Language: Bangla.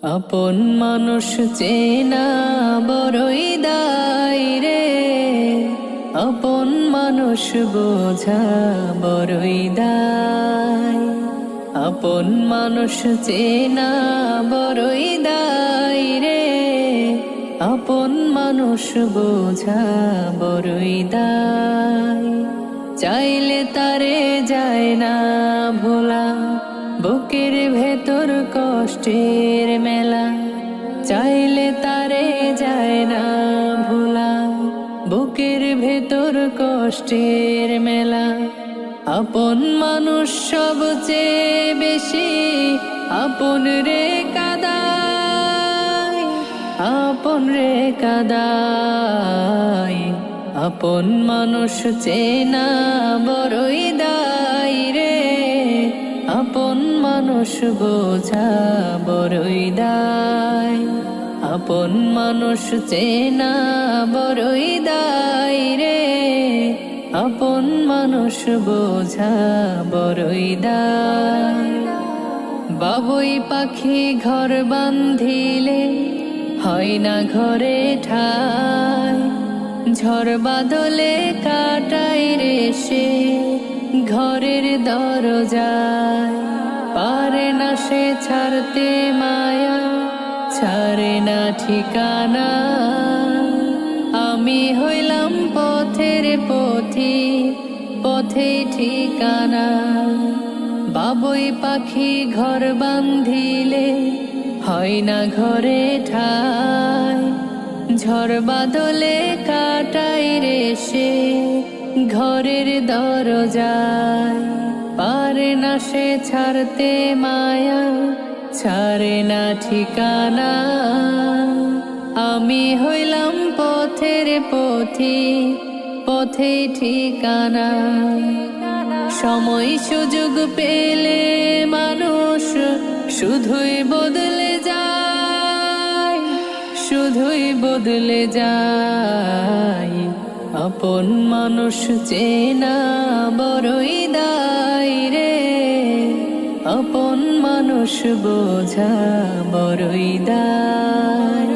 আপন মানুষ চেনা বড়ই দায় রে, আপন মানুষ বোঝা বড়ই দায়। আপন মানুষ চেনা বড়ই দায় রে, আপন মানুষ বোঝা বড়ই দায়। চাইলে তারে যায় না ভোলা, বুকের ভেতর কষ্টের মেলা। চাইলে তারে যায় না ভোলা, বুকের ভেতর কষ্টের মেলা। আপন মানুষ সবচেয়ে বেশি আপন রে কাদায়, আপন রে কাদায়। আপন মানুষ চেনা বড়ই দায় রে, আপন মানুষ বোঝা বড়ই দায়। আপন মানুষ চেনা বড়ই দায় রে, আপন মানুষ বোঝা বড়ই দায়। বাবুই পাখি ঘর বান্ধিলে হয় না ঘরে ঠাই, ঝড় বাদলে কাটাই রে সে ঘরের দরজায়। পারে না সে ছাড়তে মায়া, ছাড়ে না ঠিকানা। আমি হইলাম পথের পথি, পথেই ঠিকানা। বাবুই পাখি ঘর বান্ধিলে হয় না ঘরে ঠাই, ঝড় বাদলে কাটাই রে সে ঘরের দরজায়। পারে না সে ছাড়তে মায়া, ছাড়ে না ঠিকানা। আমি হইলাম পথের পথি, পথেই ঠিকানা। সময় সুযোগ পেলে মানুষ শুধুই বদলে যায়, শুধুই বদলে যায়। আপন মানুষ চেনা বড়ই দায় রে, আপন মানুষ বোঝা বড়ই দায়।